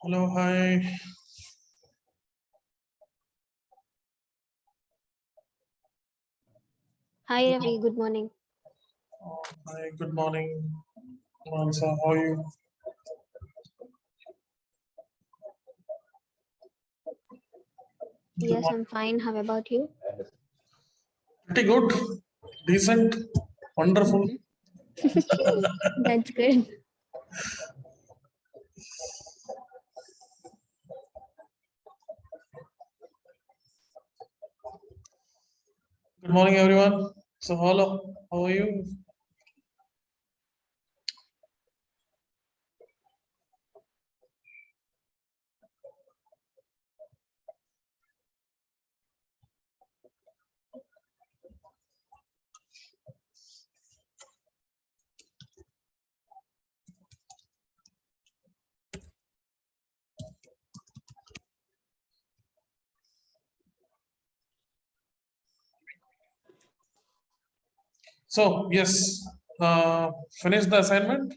Hello, hi. Hi Ravi, good morning. Hi, good morning, Mansa. How are you? Good Yes, morning. I'm fine. How about you? Pretty good, decent, wonderful. That's good. Good morning, everyone. So, hello, how are you? So, yes, finish the assignment.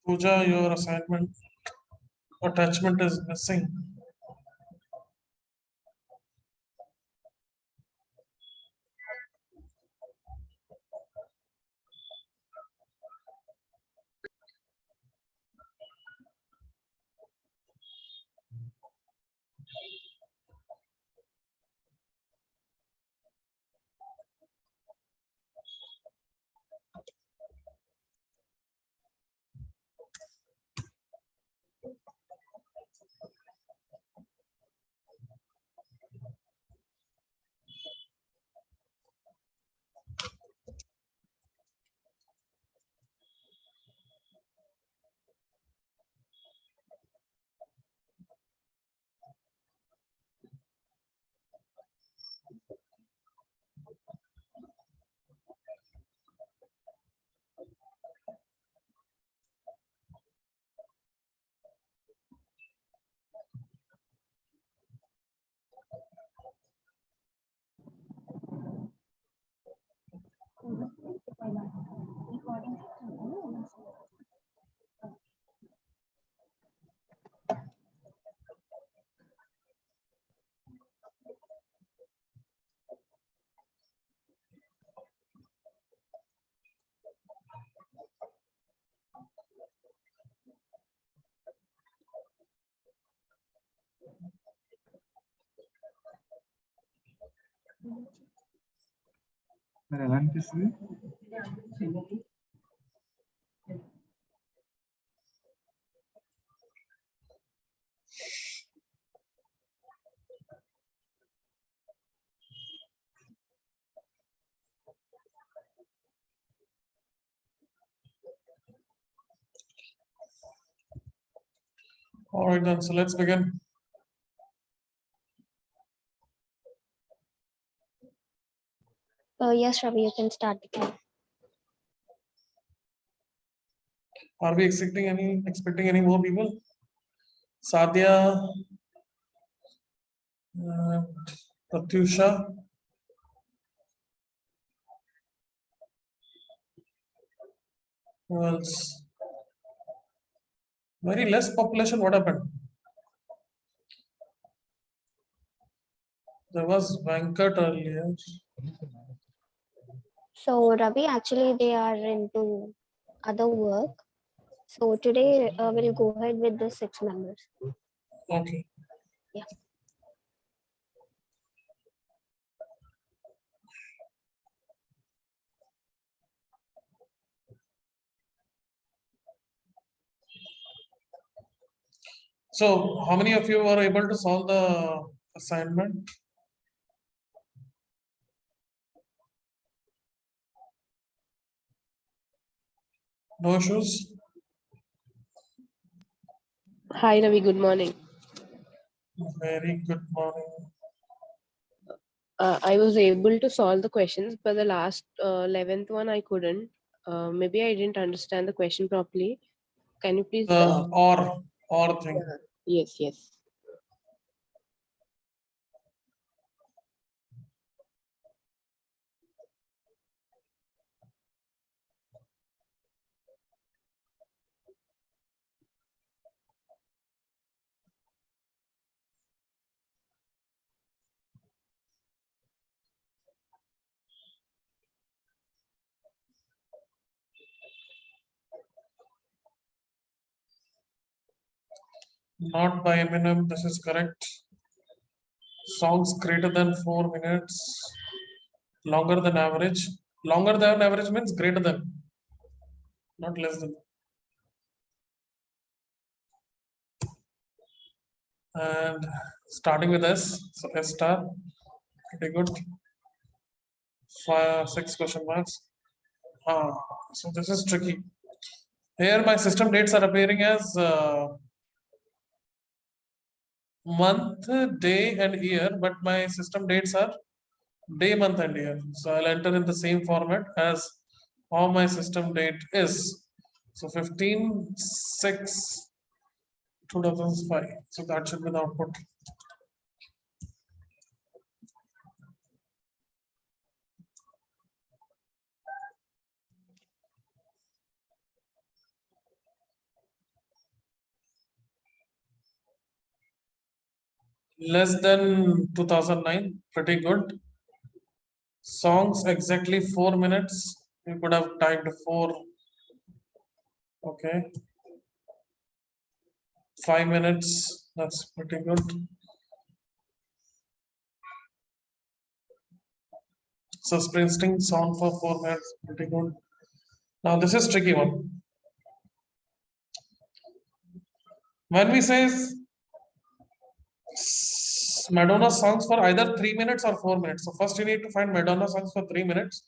Pooja, your assignment attachment is missing. మరి ఎలా అనిపిస్తుంది? All right, then. So, let's begin. Yes, Ravi, you can start the class. Are we expecting any more people? Sadia, Pratyusha. Who else? Very less population. What happened? There was Venkat earlier. So Ravi, actually they are into other work. So today we'll go ahead with the 6 members. Okay. Yeah. So, how many of you were able to solve the assignment? No issues? Hi Ravi, good morning. Very good morning. I was able to solve the questions, but the last 11th one I couldn't. Maybe I didn't understand the question properly. Can you please? The or thing. Yes, yes. Not by Eminem, this is correct. Songs greater than 4 minutes, longer than average. Longer than average means greater than, not less than. And starting with S, so S star, pretty good. 6 question marks. So this is tricky. Here my system dates are appearing as month, day, and year, but my system dates are day, month, and year. So I'll enter in the same format as how my system date is. So 15/6/2005. So that should be the output. Less than 2009, pretty good. Songs exactly 4 minutes. You could have typed 4. Okay. 5 minutes. That's pretty good. So Springsteen sound for 4 minutes, pretty good. Now this is tricky one. When we say Madonna songs for either 3 minutes or 4 minutes. So first you need to find Madonna songs for 3 minutes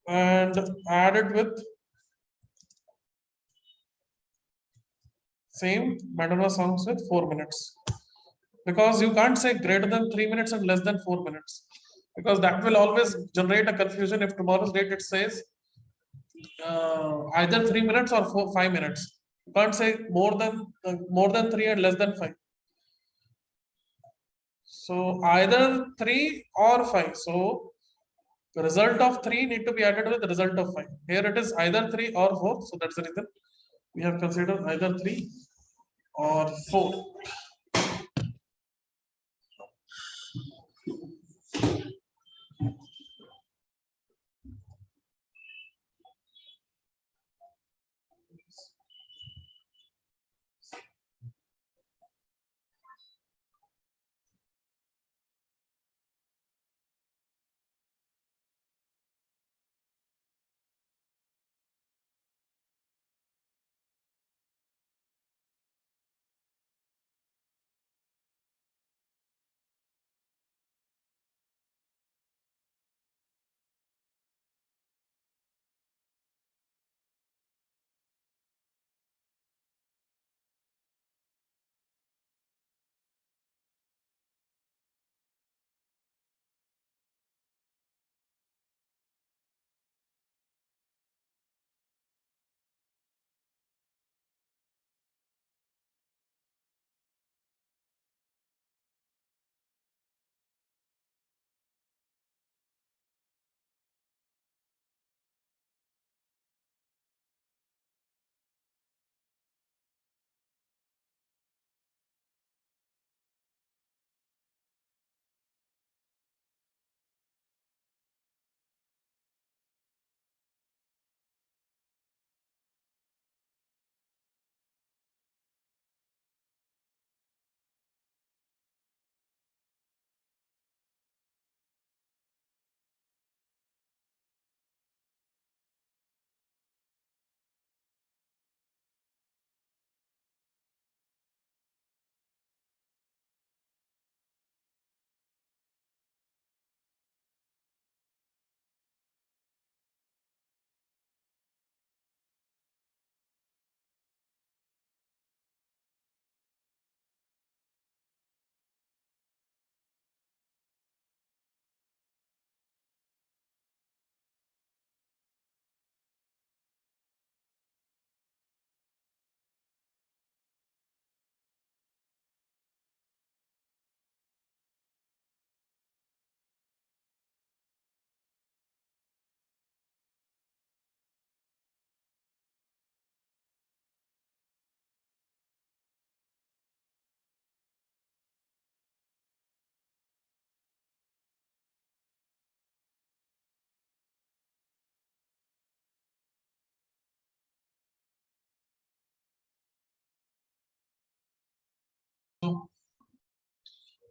and add it with same Madonna songs with 4 minutes. Because you can't say greater than 3 minutes and less than 4 minutes. Because that will always generate a confusion if tomorrow's date it says either 3 minutes or 5 minutes. You can't say more than 3 and less than 5. So either 3 or 5. So the result of 3 need to be added with the result of 5. Here it is either 3 or 4. So that's the reason we have considered either 3 or 4.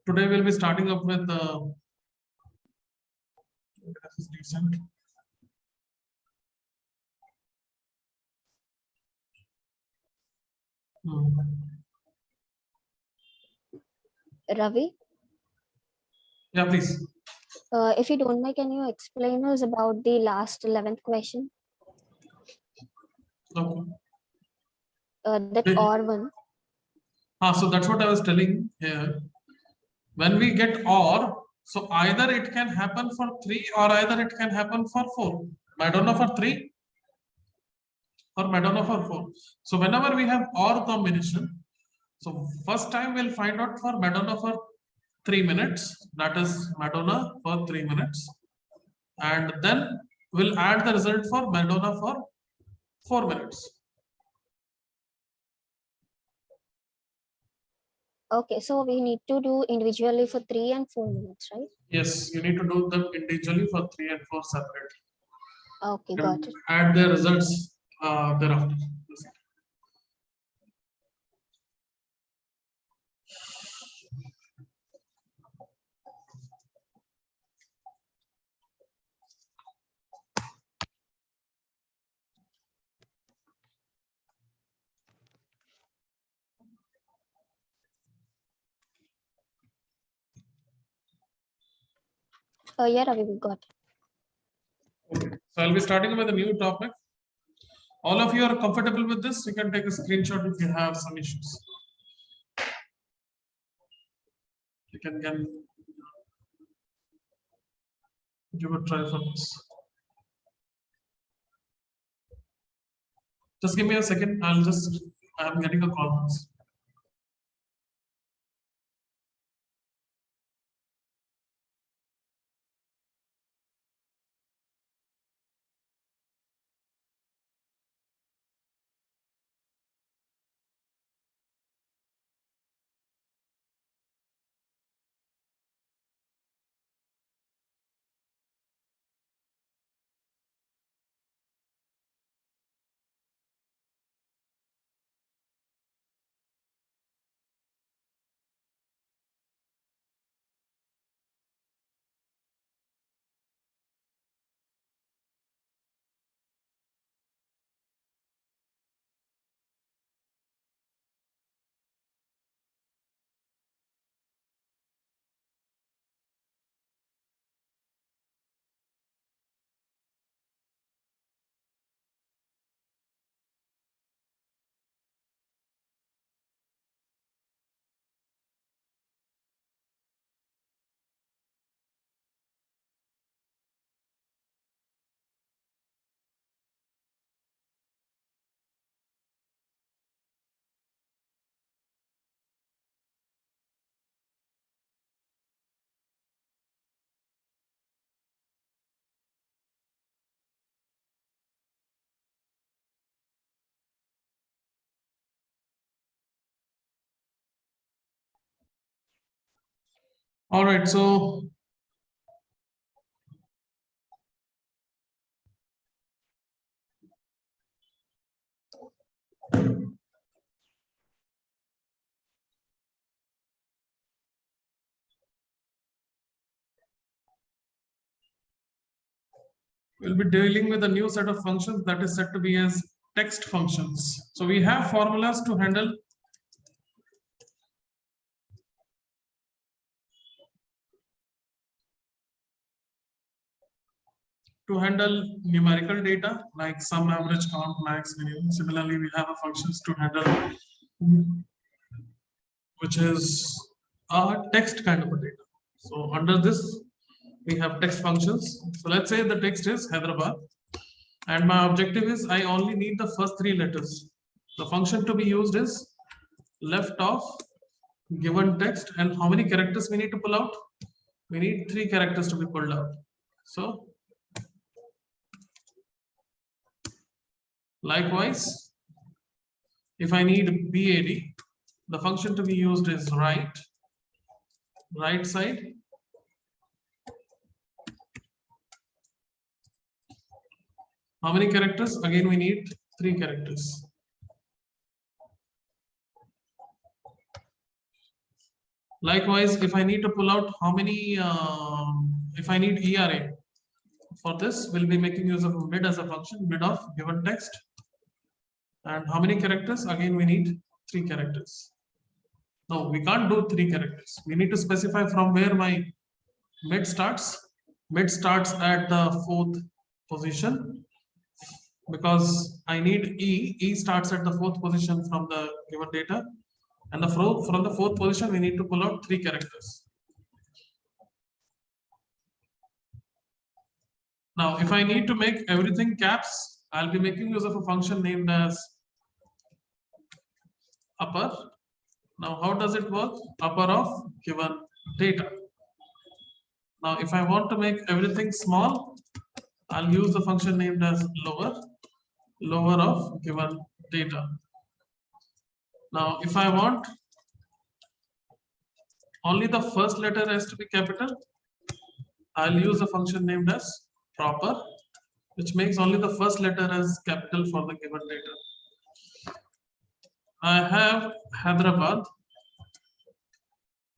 today we'll be starting up with recent. Ravi, Yeah, please. if you don't mind, can you explain us about the last 11th question? Okay. That or one. So that's what I was telling here. When we get or, so either it can happen for 3 or either it can happen for 4. Madonna for 3 or Madonna for 4. So whenever we have or combination, so first time we'll find out for Madonna for 3 minutes, that is Madonna for 3 minutes, and then we'll add the result for Madonna for 4 minutes. Okay, so we need to do individually for 3 and 4 minutes, right? Yes, you need to do them individually for 3 and 4 separately. Okay, got it. Add the results thereafter. Yeah, Ravi, we got it. Okay. So I'll be starting with a new topic. All of you are comfortable with this? You can take a screenshot if you have some issues. You can give a try for this. Just give me a second. I'm getting a call. All right, so we'll be dealing with a new set of functions that is said to be as text functions. So we have formulas to handle numerical data like sum, average, count, max, minimum. Similarly, we have a functions to handle which is a text kind of a data. So under this, we have text functions. So let's say the text is Hyderabad, and my objective is I only need the first 3 letters. The function to be used is left of given text, and how many characters we need to pull out? We need 3 characters to be pulled out. So likewise, if I need BAD, the function to be used is right side. How many characters? Again, we need 3 characters. Likewise, if I need to pull out how many, if I need ERA, for this, we'll be making use of mid as a function, mid of given text. And how many characters? Again, we need 3 characters. No, we can't do 3 characters. We need to specify from where my mid starts. Mid starts at the 4th position because I need E. E starts at the 4th position from the given data. And from the 4th position, we need to pull out 3 characters. Now, if I need to make everything caps, I'll be making use of a function named as upper. Now, how does it work? Upper of given data. Now, if I want to make everything small, I'll use the function named as lower, lower of given data. Now, if I want only the first letter has to be capital, I'll use a function named as proper, which makes only the first letter as capital for the given data. I have Hyderabad,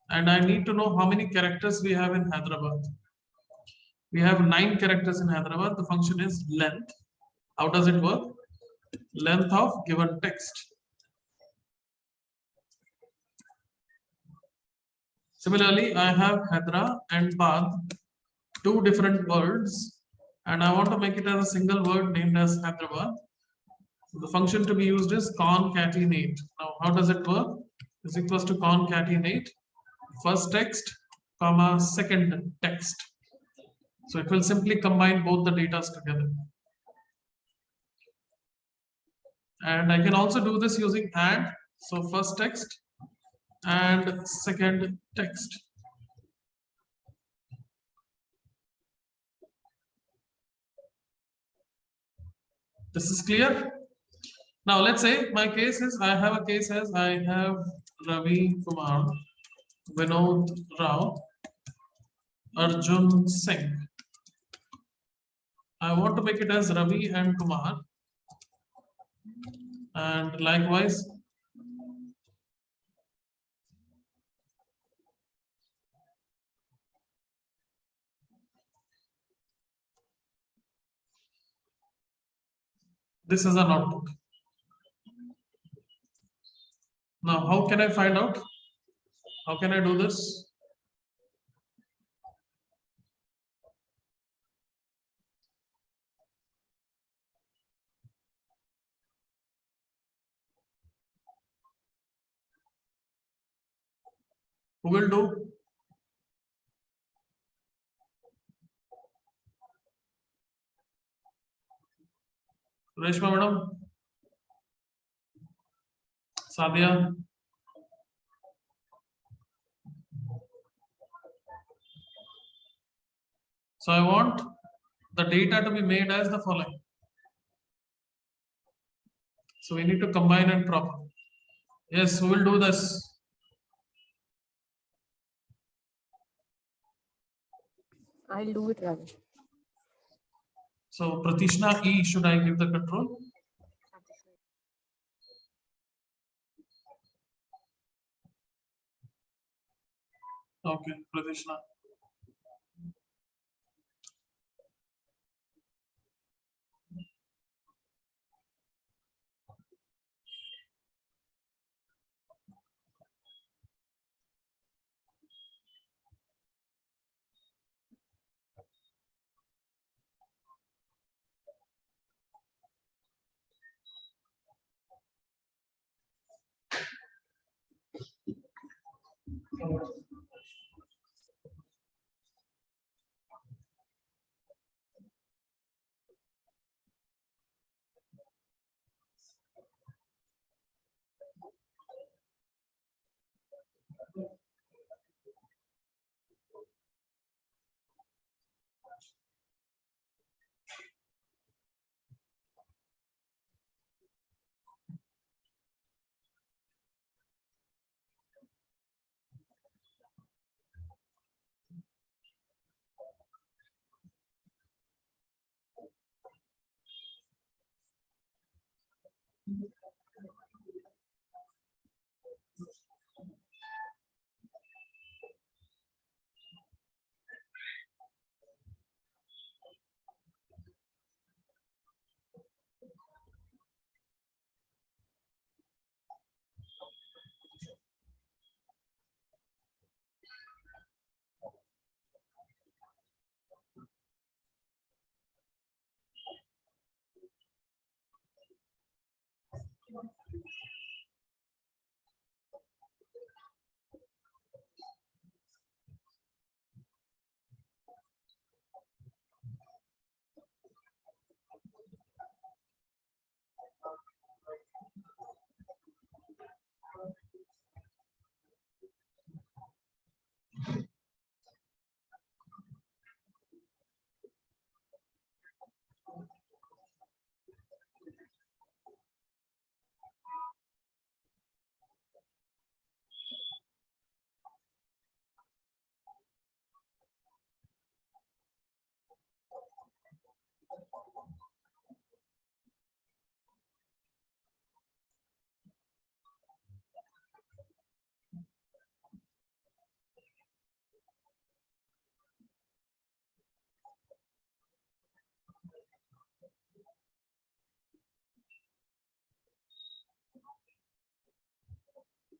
and I need to know how many characters we have in Hyderabad. We have 9 characters in Hyderabad. The function is length. How does it work? Length of given text. Similarly, I have Hydra and Bad, 2 different words, and I want to make it as a single word named as Hyderabad. So the function to be used is concatenate. Now, how does it work? Is equals to concatenate first text, comma second text. So it will simply combine both the data together. And I can also do this using and. So first text and second text. This is clear. Now let's say my case is I have a case as I have Ravi Kumar, Vinod Rao, Arjun Singh. I want to make it as Ravi and Kumar, and likewise this is a notebook. Now, how can I find out? How can I do this? Who will do? Reshma madam, Sadia. So I want the data to be made as the following. So we need to combine and proper. Yes, who will do this? I'll do it, Ravi. So Pratishna E, should I give the control? Okay, Pratishna.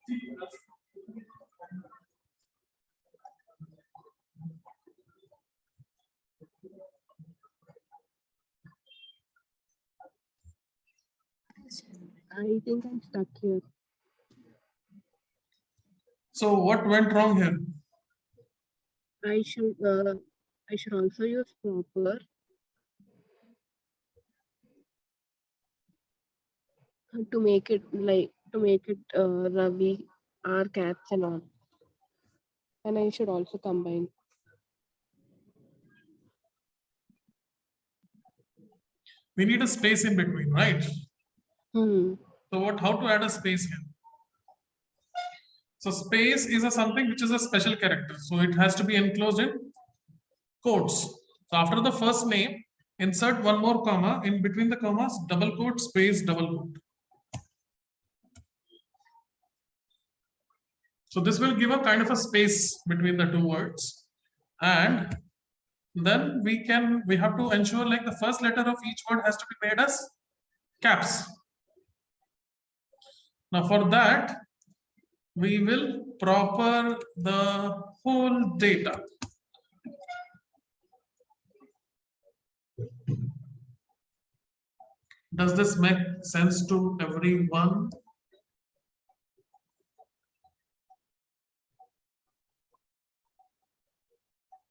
I think I'm stuck here. So what went wrong here? I should also use proper to make it Ravi R caps and all. And I should also combine. We need a space in between, right? Hmm. So how to add a space here? So space is something which is a special character. So it has to be enclosed in quotes. So after the first name, insert one more comma, in between the commas, double quote, space, double quote. So this will give a kind of a space between the two words. And then we have to ensure like the first letter of each word has to be made as caps. Now for that, we will proper the whole data. Does this make sense to everyone?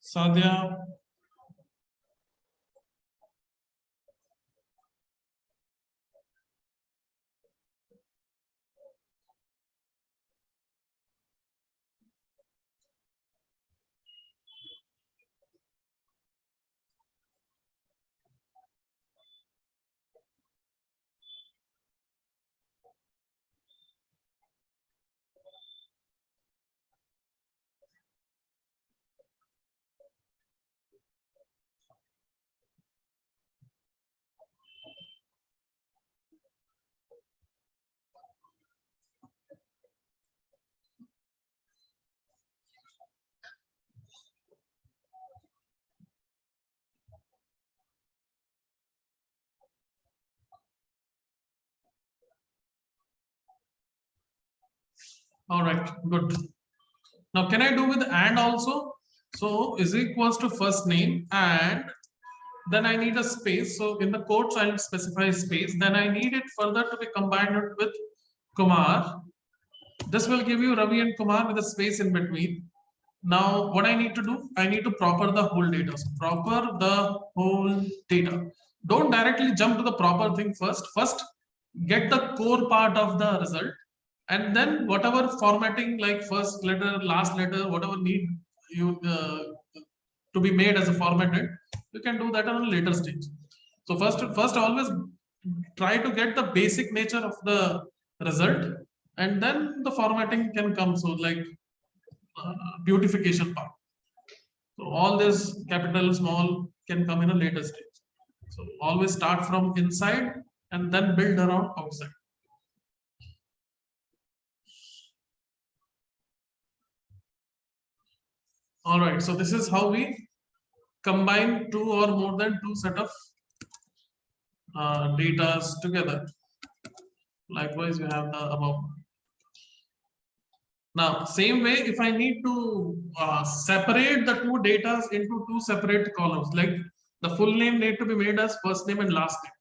Sadhya? All right, good. Now, can I do with and also? So is equals to first name and then I need a space. So in the quotes, I'll specify space. Then I need it further to be combined with Kumar. This will give you Ravi and Kumar with a space in between. Now, what I need to do, I need to proper the whole data. So proper the whole data. Don't directly jump to the proper thing first. First, get the core part of the result. And then whatever formatting like first letter, last letter, whatever need you to be made as a formatted, you can do that on a later stage. So first always try to get the basic nature of the result and then the formatting can come. So like beautification part. So all this capital, small can come in a later stage. So always start from inside and then build around outside. All right, so this is how we combine two or more than two set of data together. Likewise, we have the above. Now, same way, if I need to separate the two data into two separate columns, like the full name need to be made as first name and last name.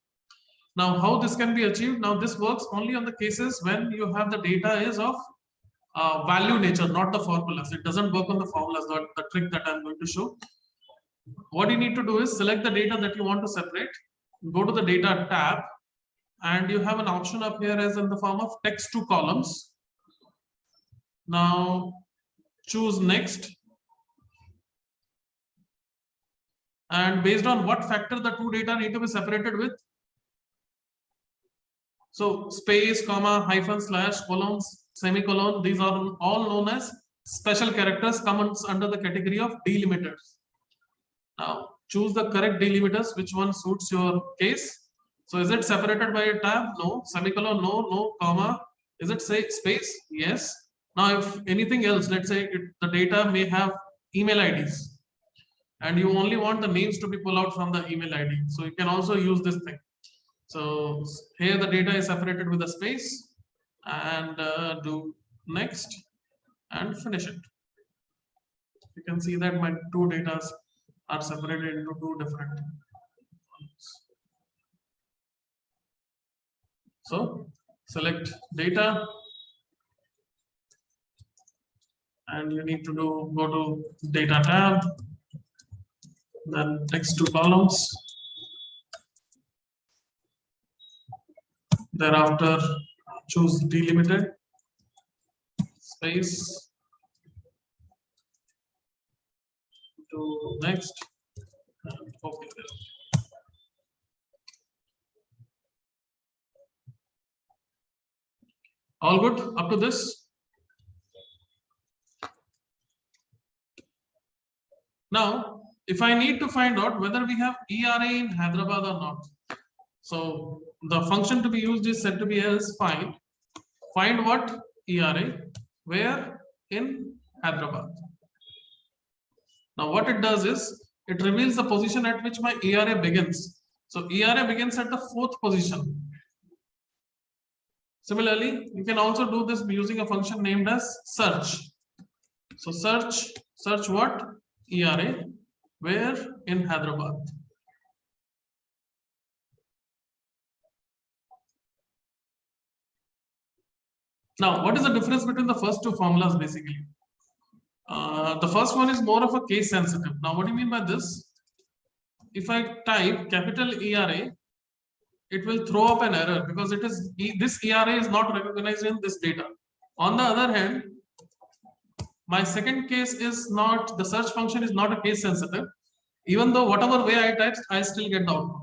Now, how this can be achieved? Now, this works only on the cases when you have the data is of value nature, not the formulas. It doesn't work on the formulas, the trick that I'm going to show. What you need to do is select the data that you want to separate, go to the data tab, and you have an option up here as in the form of text to columns. Now choose next. And based on what factor the two data need to be separated with. So space, comma, hyphen, slash, colons, semicolon, these are all known as special characters, comes under the category of delimiters. Now choose the correct delimiters, which one suits your case. So is it separated by a tab? No. Semicolon? No. No. Comma? Is it say space? Yes. Now if anything else, let's say the data may have email IDs and you only want the names to be pulled out from the email ID. So you can also use this thing. So here the data is separated with a space and do next, and finish it. You can see that my two data are separated into two different ones. So select data, and you need to go to data tab, then next two columns. Thereafter, choose delimited space to next. And okay. All good up to this? Now, if I need to find out whether we have ERA in Hyderabad or not, so the function to be used is said to be as find. Find what? ERA. Where? In Hyderabad. Now what it does is, it reveals the position at which my ERA begins. So ERA begins at the 4th position. Similarly, you can also do this using a function named as search. So search what? ERA. Where? In Hyderabad. Now, what is the difference between the first two formulas basically? The first one is more of a case sensitive. Now, what do you mean by this? If I type capital ERA, it will throw up an error because it is this ERA is not recognized in this data. On the other hand, my second case is not, the search function is not a case sensitive. Even though whatever way I type, I still get the output.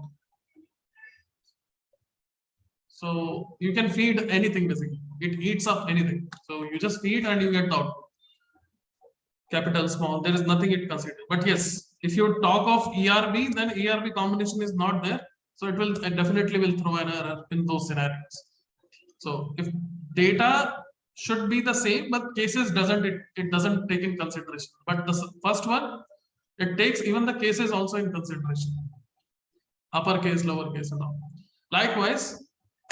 So you can feed anything basically. It eats up anything. So you just feed and you get the output. Capital, small, there is nothing it considers. But yes, if you talk of ERB, then ERB combination is not there. So it definitely will throw an error in those scenarios. So if data should be the same, but cases it doesn't take in consideration. But the first one, it takes even the cases also in consideration. Uppercase, lowercase and all. Likewise,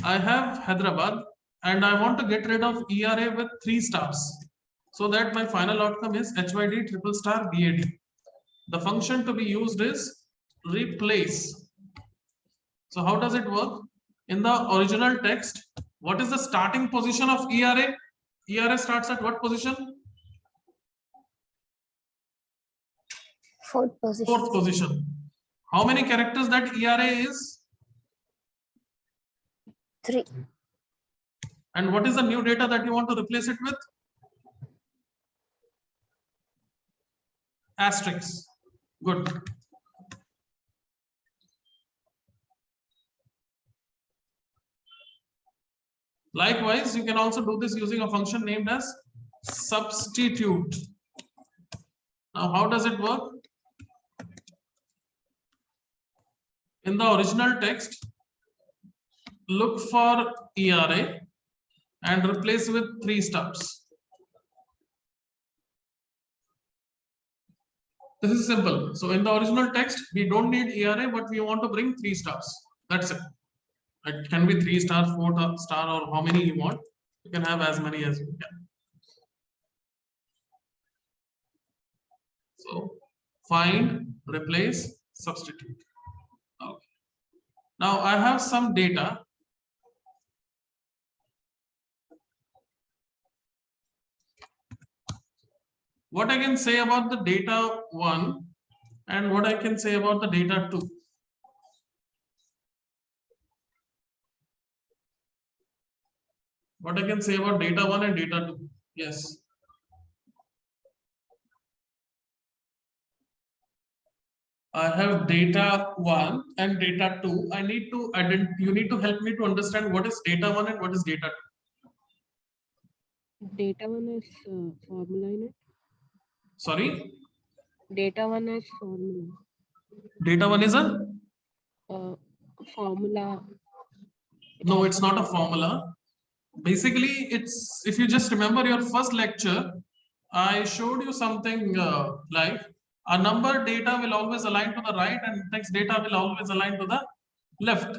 I have Hyderabad and I want to get rid of ERA with 3 stars. So that my final outcome is HYD triple star BAD. The function to be used is replace. So how does it work? In the original text, what is the starting position of ERA? ERA starts at what position? 4th position. 4th position. How many characters that ERA is? 3. And what is the new data that you want to replace it with? Asterisk. Good. Likewise, you can also do this using a function named as substitute. Now, how does it work? In the original text, look for ERA and replace with 3 stars. This is simple. So in the original text, we don't need ERA, but we want to bring 3 stars. That's it. It can be 3 star, 4 star, or how many you want. You can have as many as you can. So find, replace, substitute. Okay. Now I have some data. What I can say about the data 1 and what I can say about the data 2. What I can say about data 1 and data 2. Yes. I have data 1 and data 2. You need to help me to understand what is data 1 and what is data 2. Data 1 is formula in it. Sorry? Data 1 is formula. Data 1 is a? Formula. No, it's not a formula. Basically, it's, if you just remember your first lecture, I showed you something like a number data will always align to the right and text data will always align to the left.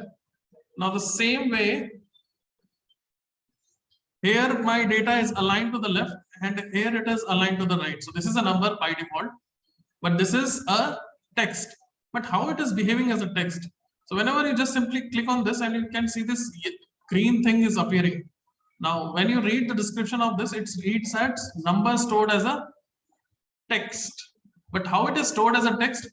Now the same way, Here my data is aligned to the left and here it is aligned to the right. So this is a number by default, but this is a text. But how it is behaving as a text? So whenever you just simply click on this and you can see this green thing is appearing. Now, when you read the description of this, it reads as number stored as a text. But how it is stored as a text?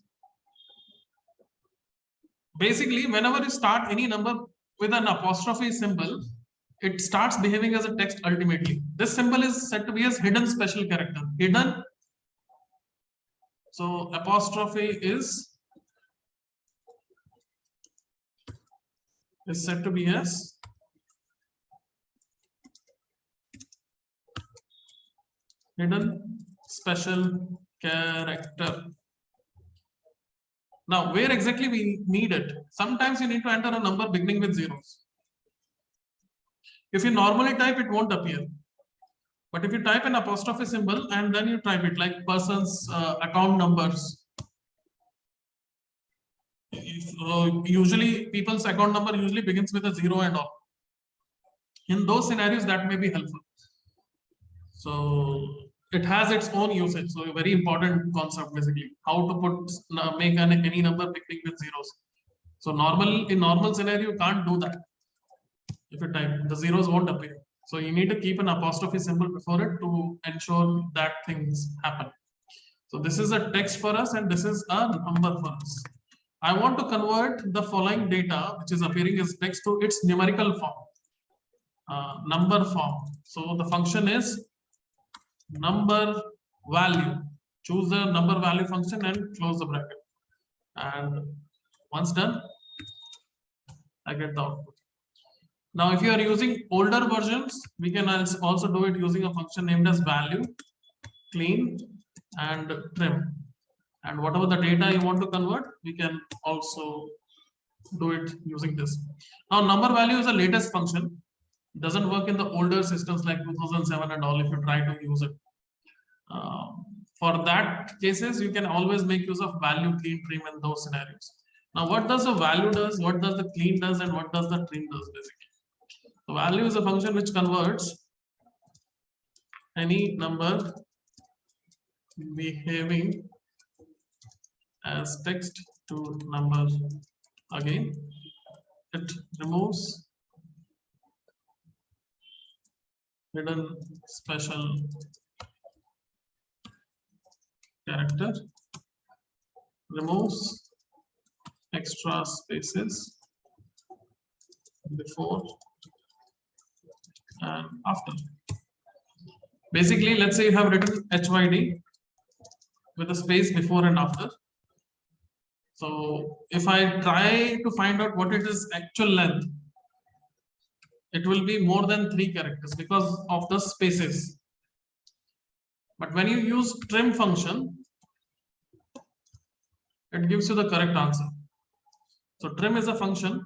Basically, whenever you start any number with an apostrophe symbol, it starts behaving as a text ultimately. This symbol is said to be as hidden special character. Hidden. So apostrophe is said to be as hidden special character. Now, where exactly we need it? Sometimes you need to enter a number beginning with zeros. If you normally type, it won't appear. But if you type an apostrophe symbol and then you type it like person's account numbers, usually people's account number usually begins with a 0 and all. In those scenarios, that may be helpful. So it has its own usage. So a very important concept basically, how to make any number beginning with zeros. So in normal scenario, you can't do that. If you type, the zeros won't appear. So you need to keep an apostrophe symbol before it to ensure that things happen. So this is a text for us and this is a number for us. I want to convert the following data, which is appearing as text, to its numerical form, number form. So the function is number value. Choose the number value function and close the bracket. And once done, I get the output. Now, if you are using older versions, we can also do it using a function named as value, clean, and trim. And whatever the data you want to convert, we can also do it using this. Now, number value is the latest function. It doesn't work in the older systems like 2007 and all if you try to use it. For that cases, you can always make use of value, clean, trim in those scenarios. Now, what does the value does, what does the clean does, and what does the trim does basically? The value is a function which converts any number behaving as text to number. Again, it removes hidden special character, removes extra spaces before and after. Basically, let's say you have written HYD with a space before and after. So if I try to find out what it is actual length, it will be more than 3 characters because of the spaces. But when you use trim function, it gives you the correct answer. So trim is a function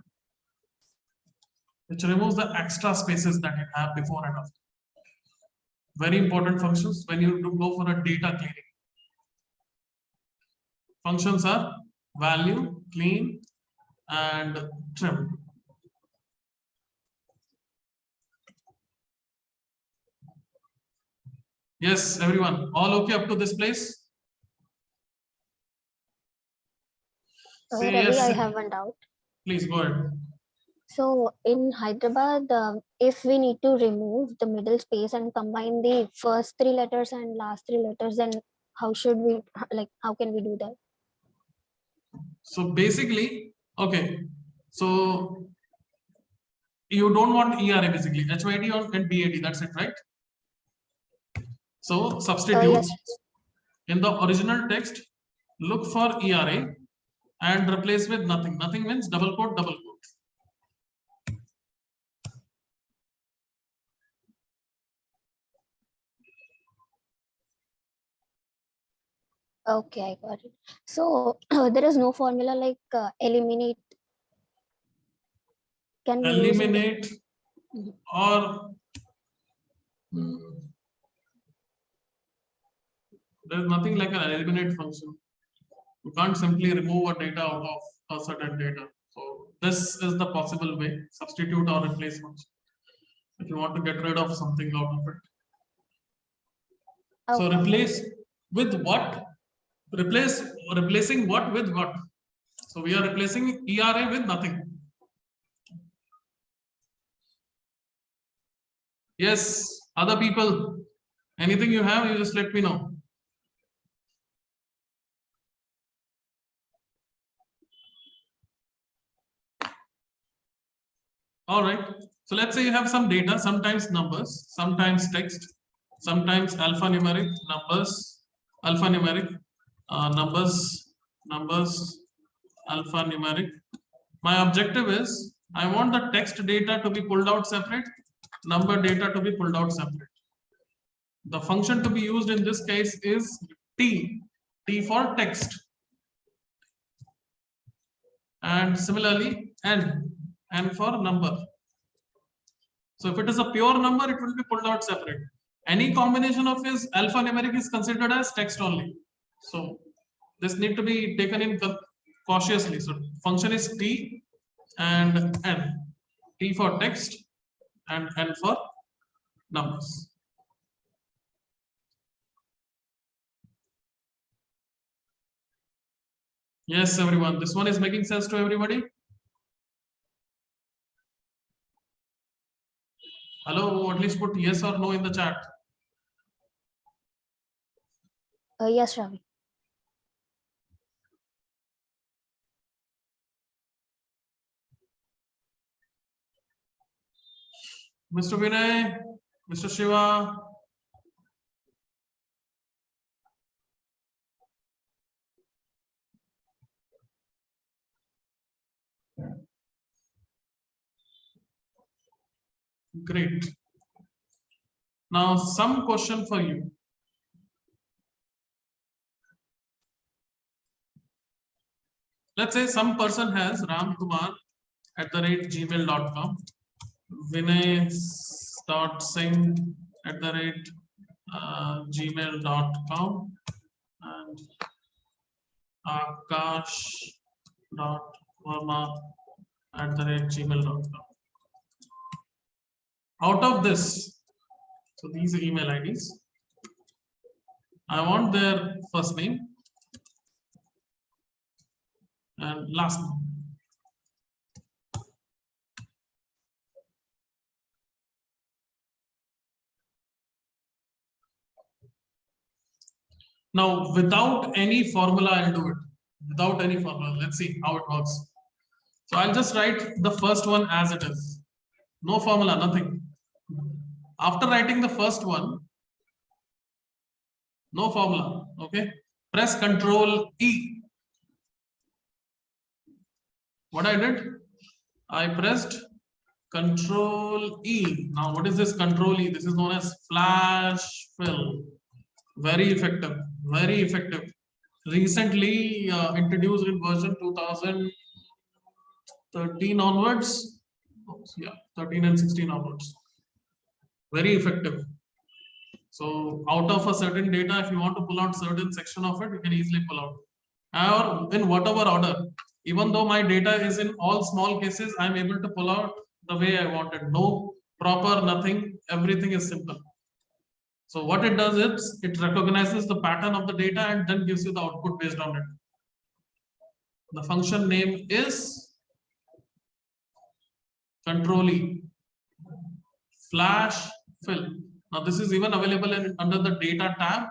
which removes the extra spaces that it have before and after. Very important functions when you go for a data cleaning. Functions are value, clean, and trim. Yes, everyone, all okay up to this place? Ravi, yes. I have one doubt. Please go ahead. So in Hyderabad, if we need to remove the middle space and combine the first 3 letters and last 3 letters, then how should we, how can we do that? So basically, okay, so you don't want ERA basically, HYD and BAD, that's it, right? So substitute Yes. in the original text, look for ERA and replace with nothing. Nothing means double quote, double quote. Okay, I got it. So there is no formula like eliminate. Can we eliminate use it? or there is nothing like an eliminate function. You can't simply remove a data out of a certain data. So this is the possible way, substitute or replace function. if you want to get rid of something out of it. So Okay. replace with what? Replacing what with what? So we are replacing ERA with nothing. Yes, other people, anything you have, you just let me know. All right. So let's say you have some data, sometimes numbers, sometimes text, sometimes alphanumeric numbers, alphanumeric numbers, alphanumeric. My objective is I want the text data to be pulled out separate, number data to be pulled out separate. The function to be used in this case is T for text. And similarly, N for number. So if it is a pure number, it will be pulled out separate. Any combination of his alphanumeric is considered as text only. So this need to be taken in cautiously. So function is T and N. T for text and N for numbers. Yes, everyone. This one is making sense to everybody. Hello, at least put yes or no in the chat. Yes, Ravi. Mr. Vinay, Mr. Shiva. Great. Now, some question for you. Let's say some person has ramkumar@gmail.com, vinay.singh@gmail.com, and akash.verma@gmail.com. Out of this, so these email IDs, I want their first name and last name. Now, without any formula, I'll do it. Without any formula, let's see how it works. So I'll just write the first one as it is. No formula, nothing. After writing the first one, no formula, okay? Press Control E. What I did? I pressed Control E. Now, what is this Control E? This is known as flash fill. Very effective, very effective. Recently introduced in version 2013 onwards. Yeah, 13 and 16 onwards. Very effective. So out of a certain data, if you want to pull out certain section of it, you can easily pull out. Or in whatever order. Even though my data is in all small cases, I'm able to pull out the way I wanted. No proper, nothing, everything is simple. So what it does is it recognizes the pattern of the data and then gives you the output based on it. The function name is Control E, flash fill. Now this is even available under the data tab.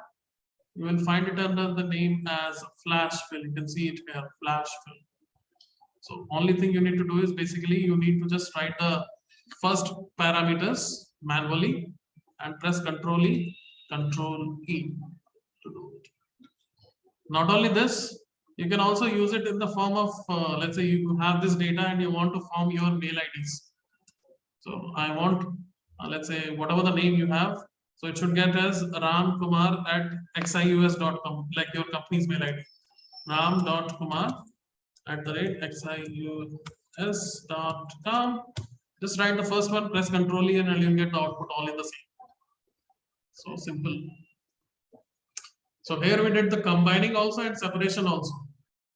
You will find it under the name as flash fill. You can see it here, flash fill. So only thing you need to do is basically you need to just write the first parameters manually and press Control E to do it. Not only this, you can also use it in the form of, let's say you have this data and you want to form your mail IDs. So I want, let's say whatever the name you have, so it should get as ramkumar@xius.com, like your company's mail ID. ram.kumar@xius.com. Just write the first one, press Control E, and you'll get the output all in the same. So simple. So here we did the combining also and separation also.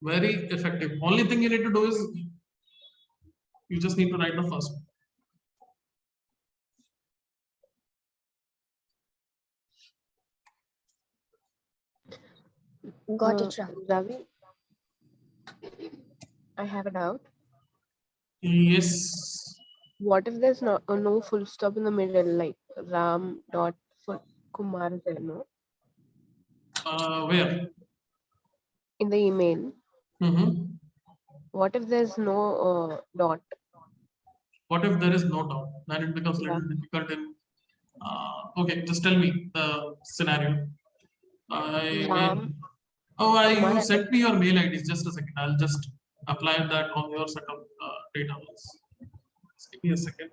Very effective. Only thing you need to do is you just need to write the first one. Got it, Ram. Ravi, I have a doubt. Yes. What if there's no full stop in the middle, like Ram dot Kumar is there, no? Where? In the email. Mm-hmm. What if there's no dot? What if there is no dot? Then it becomes a little Yeah. difficult in. Okay, just tell me the scenario. Ram. You Kumar, sent me your mail IDs. Just a second. I'll just apply that on your set of data. Just give me a second.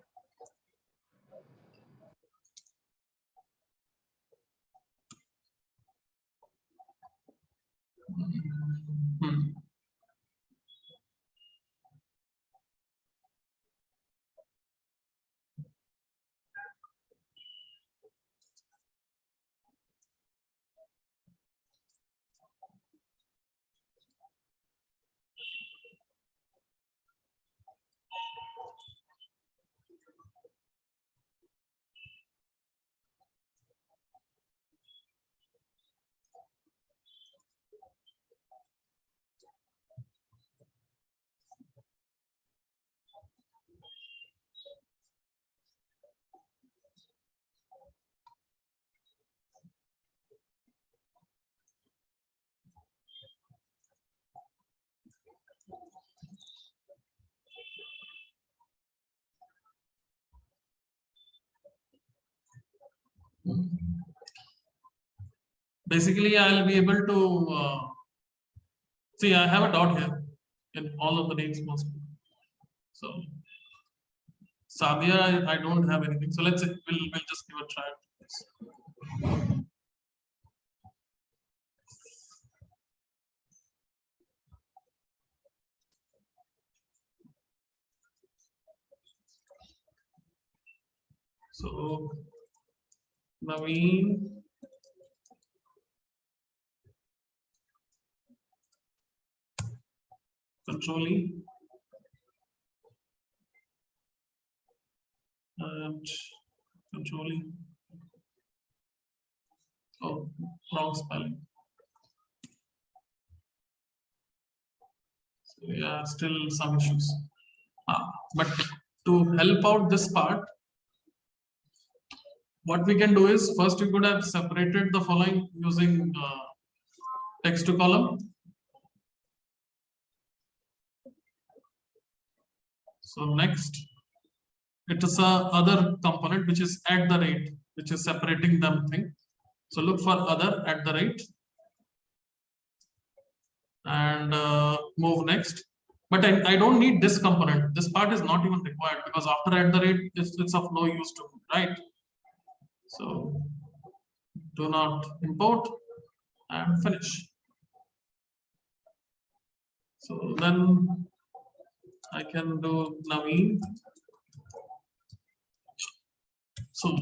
Hmm. Basically, I'll be able to see. I have a dot here in all of the names mostly. So Sadia, I don't have anything. So let's say we'll just give a try. So Naveen. Controlling and controlling. Oh, wrong spelling. So yeah, still some issues. But to help out this part, what we can do is first you could have separated the following using text to column. So next, it is a other component which is at the rate, which is separating them thing. So look for other at the rate and move next. But I don't need this component. This part is not even required because after at the rate, it's of no use to me, right? So do not import and finish. So then I can do Naveen. So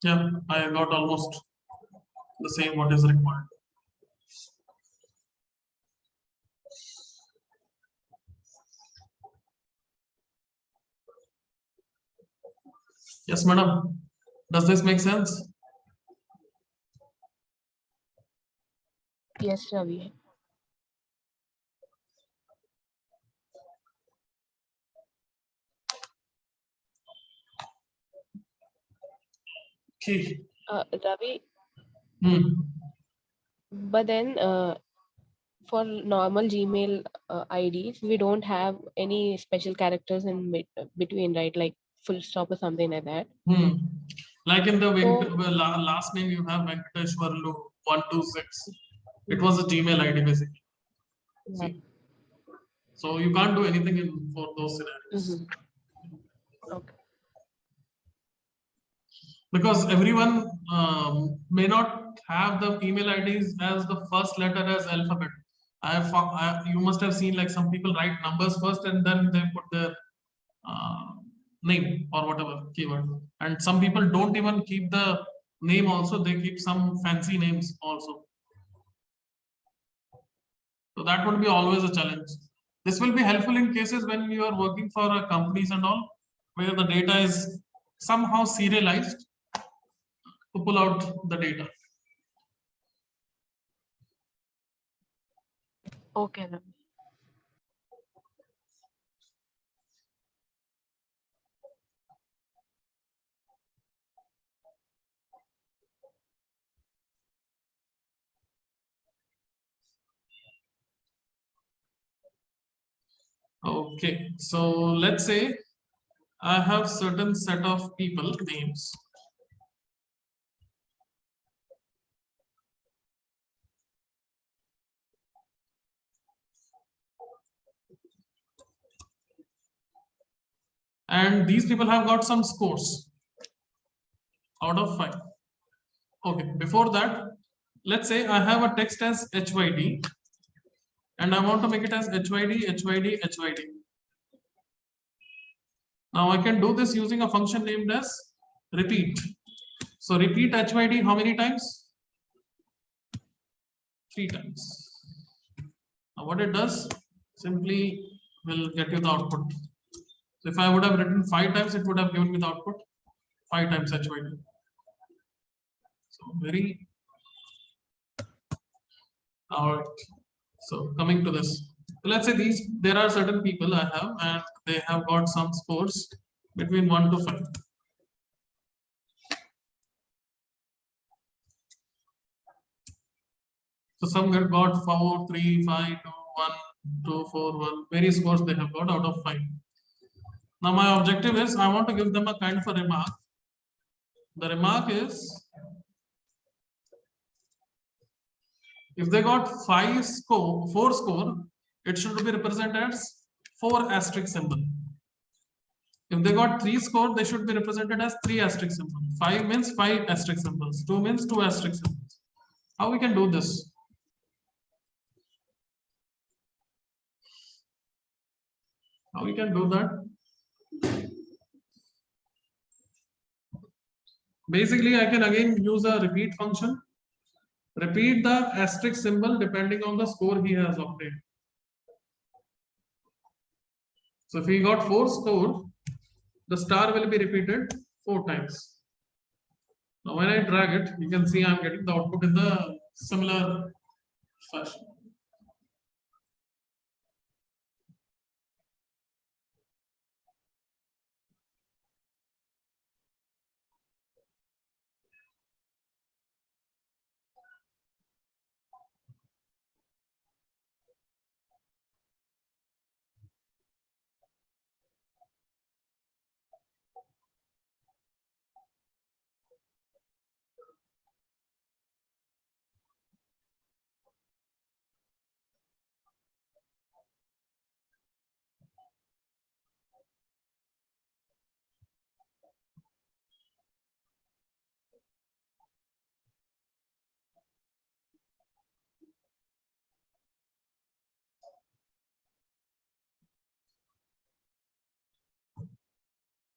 yeah, I got almost the same what is required. Yes, madam. Does this make sense? Yes, Ravi. Okay. Ravi, Hmm. but then for normal Gmail IDs, we don't have any special characters in between, right? Like full stop or something like that. Hmm. Like in the So- last name you have Venkateshwarlu 126. It was a Gmail ID basically. Yeah. See. So you can't do anything in for those scenarios. Okay. Because everyone may not have the email IDs as the first letter as alphabet. You must have seen like some people write numbers first and then they put their uh, name or whatever keyword. And some people don't even keep the name also, they keep some fancy names also. So that would be always a challenge. This will be helpful in cases when you are working for companies and all, where the data is somehow serialized to pull out the data. Okay, Ravi. Okay, so let's say I have certain set of people names. And these people have got some scores out of 5. Okay, before that, let's say I have a text as HYD and I want to make it as HYD, HYD, HYD. Now I can do this using a function named as repeat. So repeat HYD how many times? 3 times. Now what it does, simply will get you the output. So if I would have written 5 times, it would have given me the output 5 times HYD. So very, all right. So coming to this, so let's say there are certain people I have and they have got some scores between 1 to 5. So some get got 4, 3, 5, 2, 1, 2, 4, 1, various scores they have got out of 5. Now my objective is I want to give them a kind of a remark. The remark is, if they got 4 score, it should be represented as 4 asterisk symbol. If they got 3 score, they should be represented as 3 asterisk symbol. 5 means 5 asterisk symbols. 2 means 2 asterisk symbols. How we can do this? How we can do that? Basically, I can again use a repeat function. Repeat the asterisk symbol depending on the score he has obtained. So if he got 4 score, the star will be repeated 4 times. Now when I drag it, you can see I'm getting the output in the similar fashion.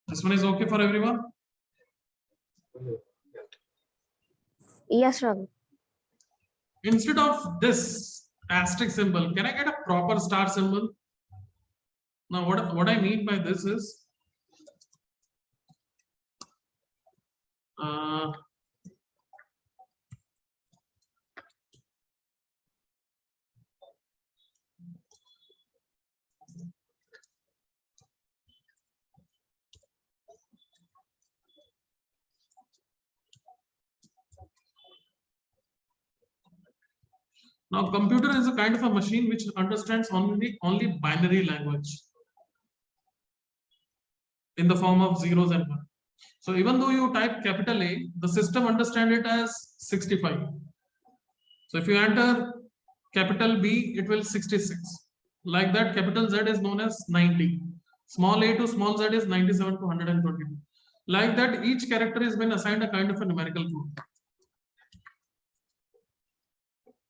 This one is okay for everyone? Yes, Ravi. Instead of this asterisk symbol, can I get a proper star symbol? Now what I mean by this is, now computer is a kind of a machine which understands only binary language in the form of zeros and one. So even though you type capital A, the system understands it as 65. So if you enter capital B, it will 66. Like that, capital Z is known as 90. Small a to small z is 97 to 122. Like that, each character has been assigned a kind of a numerical code.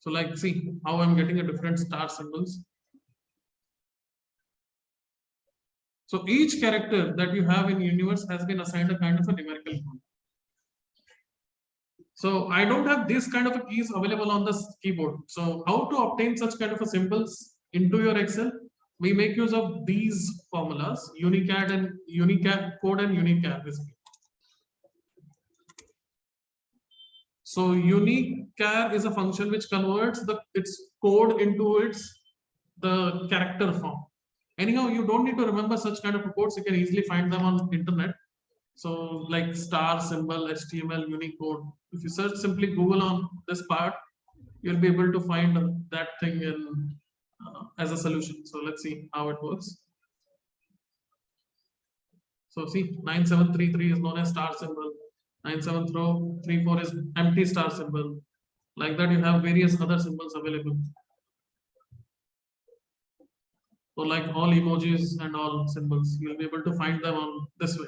So like, see how I'm getting a different star symbols. So each character that you have in universe has been assigned a kind of a numerical code. So I don't have this kind of a keys available on the keyboard. So how to obtain such kind of a symbols into your Excel? we make use of these formulas, unicad and unicad code and unicad basically. So unicad is a function which converts its code into the character form. Anyhow, you don't need to remember such kind of codes. You can easily find them on internet. So like star symbol, HTML, Unicode. If you search simply Google on this part, you'll be able to find that thing in as a solution. So let's see how it works. So see, 9733 is known as star symbol. 9734 is empty star symbol. Like that, you have various other symbols available. So like all emojis and all symbols, you'll be able to find them on this way.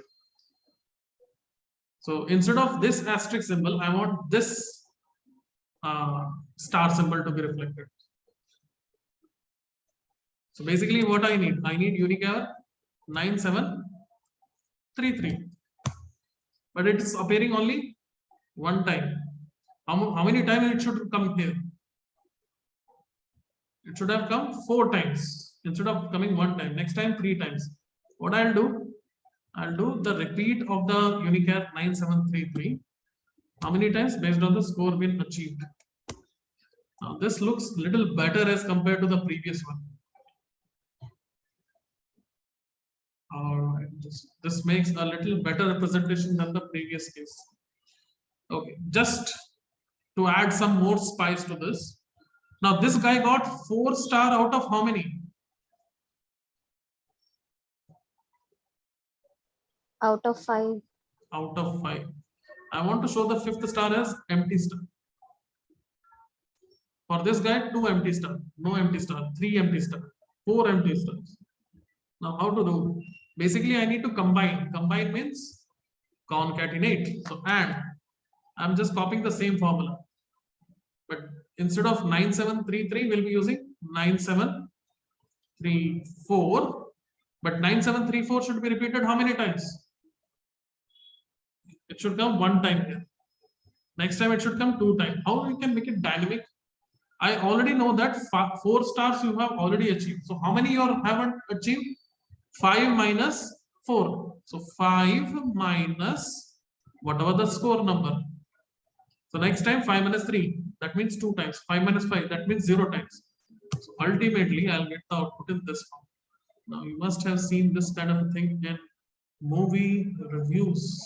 So instead of this asterisk symbol, I want this star symbol to be reflected. So basically what I need unicad 9733. But it is appearing only one time. How many times it should come here? It should have come 4 times instead of coming 1 time. Next time 3 times. What I'll do the repeat of the unicad 9733. How many times? Based on the score been achieved. Now this looks little better as compared to the previous one. Alright, this makes a little better representation than the previous case. Okay, just to add some more spice to this. Now this guy got 4 star out of how many? Out of 5. Out of 5. I want to show the 5th star as empty star. For this guy, 2 empty star, no empty star, 3 empty star, 4 empty stars. Now how to do? Basically, I need to combine. Combine means concatenate. So and I'm just copying the same formula. But instead of 9733, we'll be using 9734. But 9734 should be repeated how many times? It should come 1 time here. Next time it should come 2 times. How we can make it dynamic? I already know that 4 stars you have already achieved. So how many you haven't achieved? 5 minus 4. So 5 minus whatever the score number. So next time 5 minus 3. That means 2 times. 5 minus 5. That means 0 times. So ultimately I'll get the output in this form. Now you must have seen this kind of a thing in movie reviews.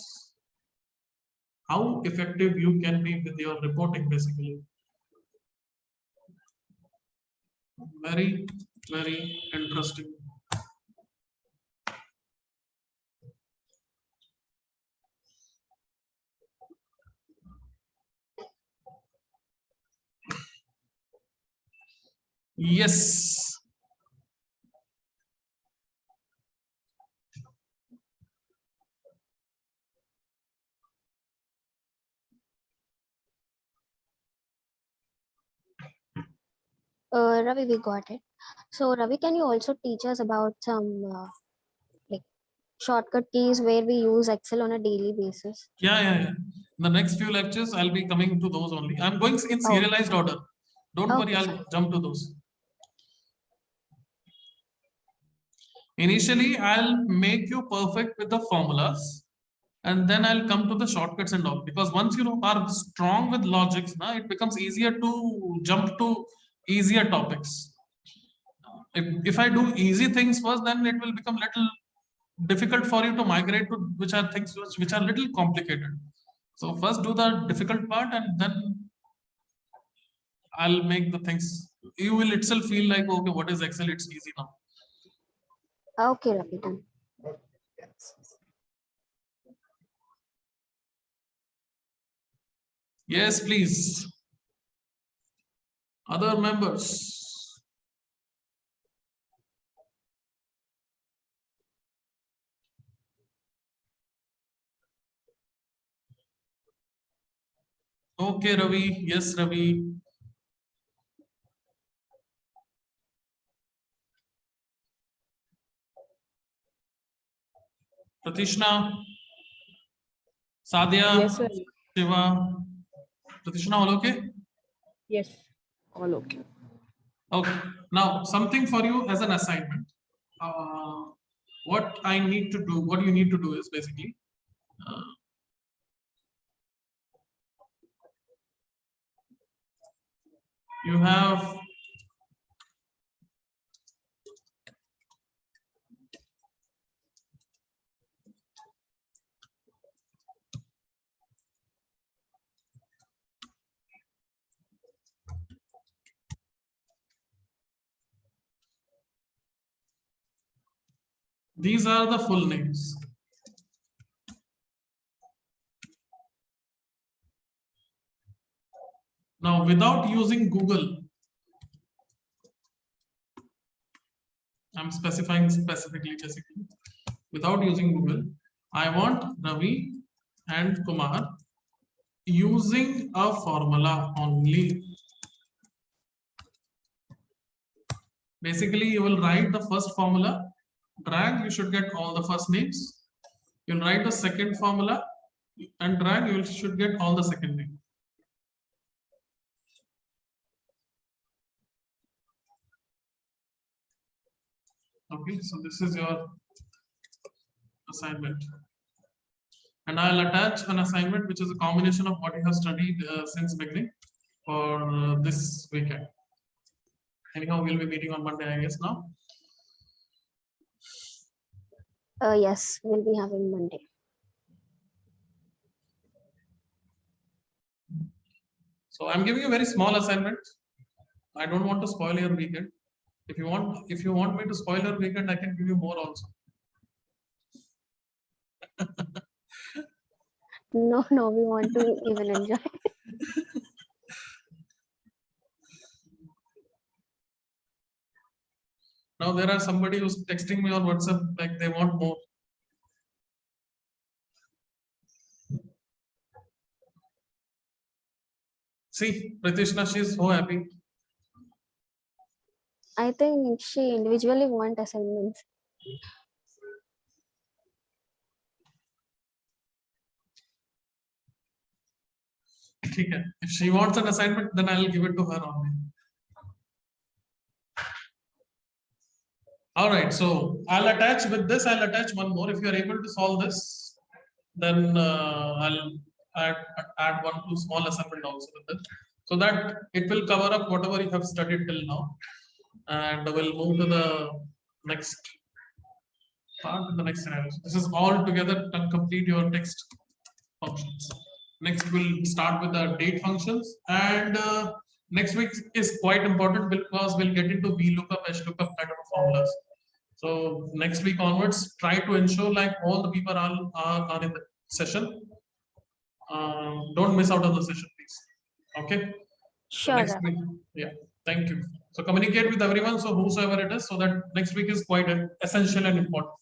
How effective you can be with your reporting basically. Very, very interesting. Yes. Ravi, we got it. So Ravi, can you also teach us about some like shortcut keys where we use Excel on a daily basis? Yeah. In the next few lectures, I'll be coming to those only. I'm going in serialized order. Don't worry, I'll jump to those. Initially, I'll make you perfect with the formulas, and then I'll come to the shortcuts and all. Because once you are strong with logics, it becomes easier to jump to easier topics. If I do easy things first, then it will become little difficult for you to migrate to which are things which are little complicated. So first do the difficult part, and then I'll make the things. You will itself feel like, okay, what is Excel? It's easy now. Okay, Ravi, done. Yes, please. Other members. Okay, Ravi. Yes, Ravi. Pratishna, Sadhya, Yes, sir. Shiva. Pratishna, all okay? Yes, all okay. Okay, now something for you as an assignment. What I need to do, what you need to do is basically you have these are the full names. Now, without using Google, I'm specifying specifically, basically, without using Google, I want Ravi and Kumar using a formula only. Basically, you will write the first formula, drag, you should get all the first names. You'll write the second formula and drag, you should get all the second name. Okay, so this is your assignment. And I'll attach an assignment which is a combination of what you have studied since beginning for this weekend. Anyhow, we'll be meeting on Monday, I guess, now. Yes, we'll be having Monday. So I'm giving you a very small assignment. I don't want to spoil your weekend. If you want me to spoil your weekend, I can give you more also. No, we want to even enjoy. Now there are somebody who's texting me on WhatsApp like they want more. See, Pratishna, she's so happy. I think she individually want assignments. Okay. If she wants an assignment, then I'll give it to her only. All right, so I'll attach with this, I'll attach one more. If you're able to solve this, then I'll add one to small assignment also with this. So that it will cover up whatever you have studied till now. And we'll move to the next part in the next scenario. So this is all together to complete your text functions. Next, we'll start with the date functions. And next week is quite important because we'll get into VLOOKUP, HLOOKUP kind of formulas. So next week onwards, try to ensure like all the people are in the session. Don't miss out on the session, please. Okay. So Sure. next week, yeah. Thank you. So communicate with everyone. So whosoever it is, so that next week is quite essential and important.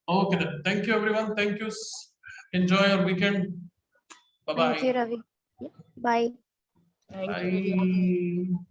Okay then. Thank you everyone. Thank you. Enjoy your weekend. Bye bye. Thank you, Ravi. Bye. Thank you. Bye.